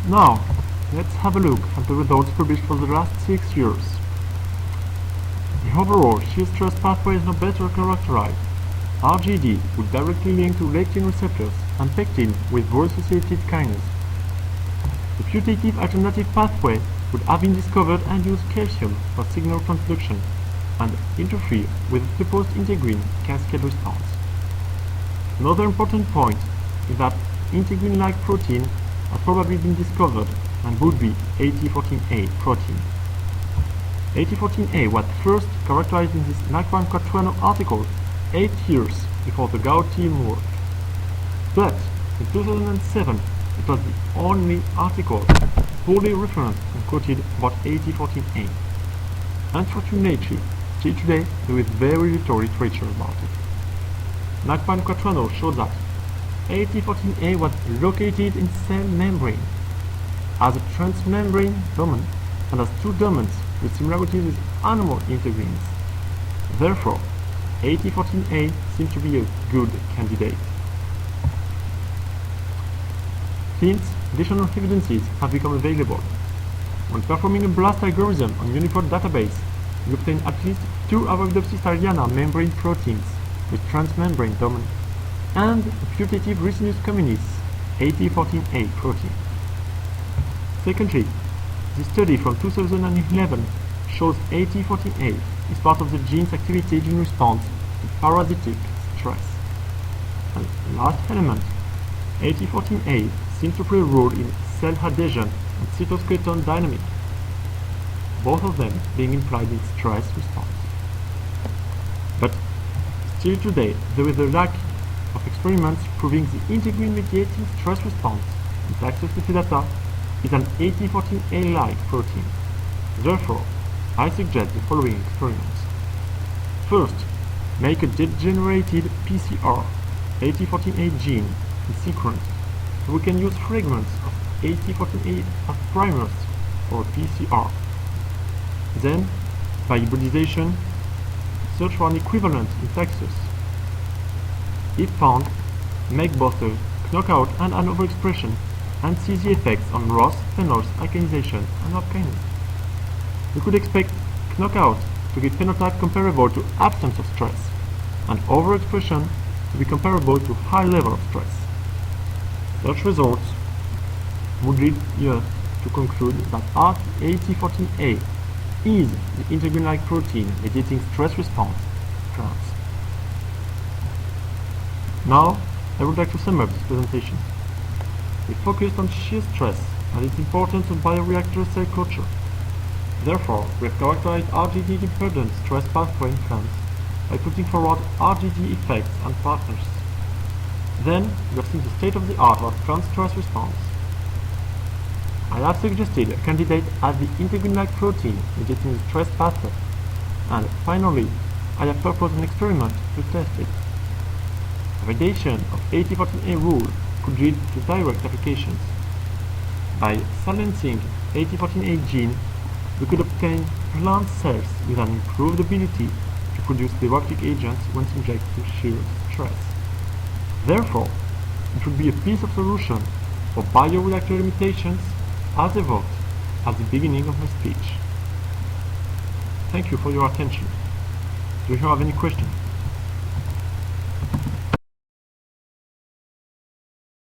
Now, let's have a look at the results published for the last 6 years. The overall shear stress pathway is now better characterized. RGD would directly link to lectin receptors and pectin with voice-associated kinase. The putative alternative pathway would have been discovered and use calcium for signal transduction and interfere with the supposed integrin cascade response. Another important point is that integrin-like protein has probably been discovered and would be AT14A protein. AT14A was first characterized in this Nakwan Quattrano article 8 years before the Gao team work. But in 2007 it was the only article fully referenced and quoted about AT14A. Unfortunately, till today there is very little literature about it. Nakwan Quattrano showed that AT14A was located in cell membrane, as a transmembrane domain and has two domains with similarities with animal integrins. Therefore, AT14A seems to be a good candidate. Since additional evidences have become available, when performing a BLAST algorithm on UniProt database, we obtain at least 2 Arabidopsis thaliana membrane proteins with transmembrane domain and a putative Ricinus communis AT14A protein. Secondly, the study from 2011 shows AT14A is part of the gene's activity in response to parasitic stress. And last element, AT14A seems to play a role in cell adhesion and cytoskeleton dynamic, both of them being implied in stress response. But still today, there is a lack of experiments proving the integrin-mediating stress response in Taxospecie data is an AT14A-like protein. Therefore, I suggest the following experiments. First, make a degenerated PCR AT14A gene in sequence, so we can use fragments of AT14A as primers for a PCR. Then, by hybridization, search for an equivalent in Taxus. If found, make both a knockout and an overexpression and see the effects on ROS, phenols, alkylation, and OP kinase. We could expect knockout to give phenotype comparable to absence of stress, and overexpression to be comparable to high level of stress. Such results would lead us to conclude that AT14A is the integrin-like protein mediating stress response in plants. Now, I would like to sum up this presentation. We focused on shear stress and its importance in bioreactor cell culture. Therefore, we have characterized RGD-dependent stress pathway in plants by putting forward RGD effects and partners. Then, we have seen the state-of-the-art of plant stress response. I have suggested a candidate as the integrin-like protein mediating the stress pathway. And finally, I have proposed an experiment to test it. Validation of AT14A rule could lead to direct applications. By silencing AT14A gene, we could obtain plant cells with an improved ability to produce therapeutic agents when subject to shear stress. Therefore, it would be a piece of solution for bioreactor limitations as evoked at the beginning of my speech. Thank you for your attention. Do you have any questions?